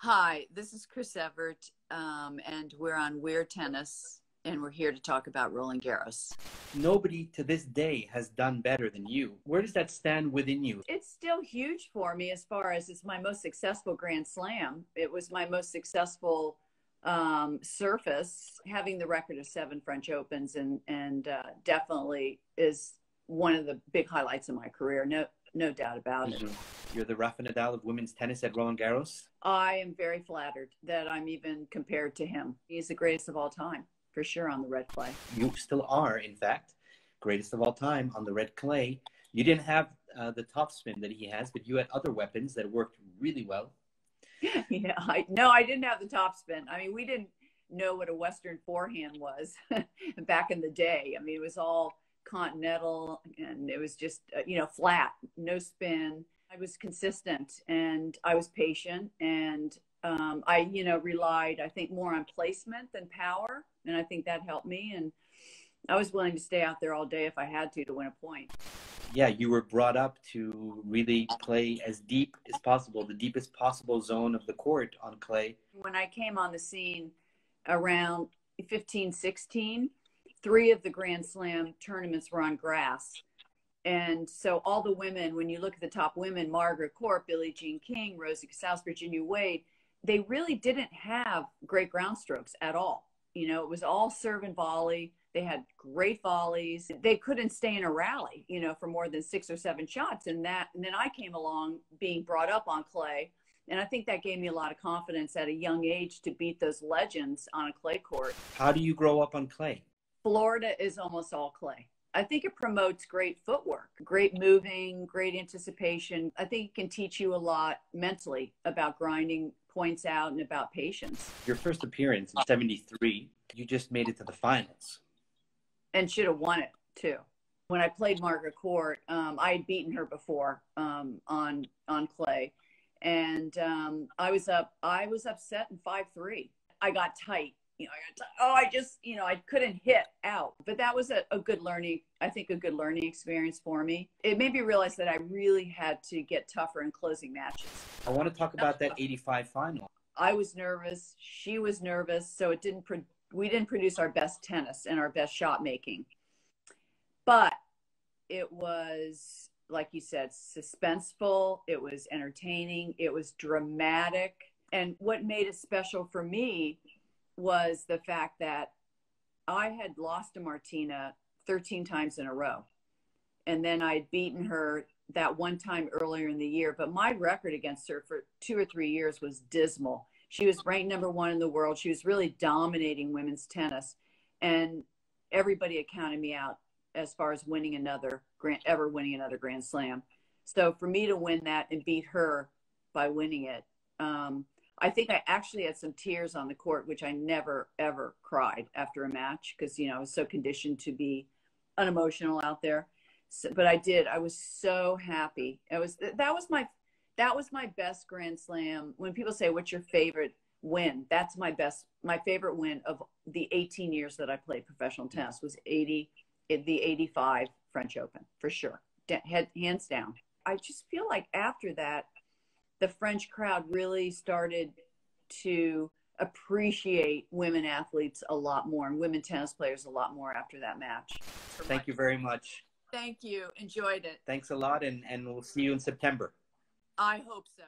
Hi, this is Chris Evert, and we're on Weird Tennis, and we're here to talk about Roland Garros. Nobody to this day has done better than you. Where does that stand within you? It's still huge for me as far as it's my most successful Grand Slam. It was my most successful surface, having the record of 7 French Opens, and definitely is one of the big highlights of my career. No doubt about it. You're the Rafa Nadal of women's tennis at Roland Garros. I am very flattered that I'm even compared to him. He's the greatest of all time, for sure, on the red clay. You still are, in fact, greatest of all time on the red clay. You didn't have the topspin that he has, but you had other weapons that worked really well. Yeah, I didn't have the topspin. I mean, we didn't know what a Western forehand was back in the day. I mean, it was all continental, and it was just flat, no spin. I was consistent, and I was patient, and I relied, I think, more on placement than power, and I think that helped me. And I was willing to stay out there all day if I had to win a point. Yeah, you were brought up to really play as deep as possible, the deepest possible zone of the court on clay. When I came on the scene around 15, 16, 3 of the Grand Slam tournaments were on grass. And so all the women, when you look at the top women, Margaret Court, Billie Jean King, Rosie Casals, Virginia Wade, they really didn't have great ground strokes at all. It was all serve and volley. They had great volleys. They couldn't stay in a rally, for more than 6 or 7 shots. And then I came along being brought up on clay. And I think that gave me a lot of confidence at a young age to beat those legends on a clay court. How do you grow up on clay? Florida is almost all clay. I think it promotes great footwork, great moving, great anticipation. I think it can teach you a lot mentally about grinding points out and about patience. Your first appearance in '73, you just made it to the finals. And should have won it, too. When I played Margaret Court, I had beaten her before on clay. And I was upset in 5-3. I got tight. I couldn't hit out. But that was a good learning experience for me. It made me realize that I really had to get tougher in closing matches. I want to talk about that '85 final. I was nervous. She was nervous. So we didn't produce our best tennis and our best shot making. But it was, like you said, suspenseful. It was entertaining. It was dramatic. And what made it special for me was the fact that I had lost to Martina 13 times in a row. And then I'd beaten her that one time earlier in the year. But my record against her for 2 or 3 years was dismal. She was ranked #1 in the world. She was really dominating women's tennis. And everybody had counted me out as far as winning another Grand Slam. So for me to win that and beat her by winning it, I think I actually had some tears on the court, which I never, ever cried after a match because, I was so conditioned to be unemotional out there. So, but I did. I was so happy. That was my best Grand Slam. When people say, what's your favorite win? That's my favorite win of the 18 years that I played professional tennis was the 85 French Open, for sure. Hands down. I just feel like after that, the French crowd really started to appreciate women athletes a lot more and women tennis players a lot more after that match. Thank you very much. Thank you. Enjoyed it. Thanks a lot, and we'll see you in September. I hope so.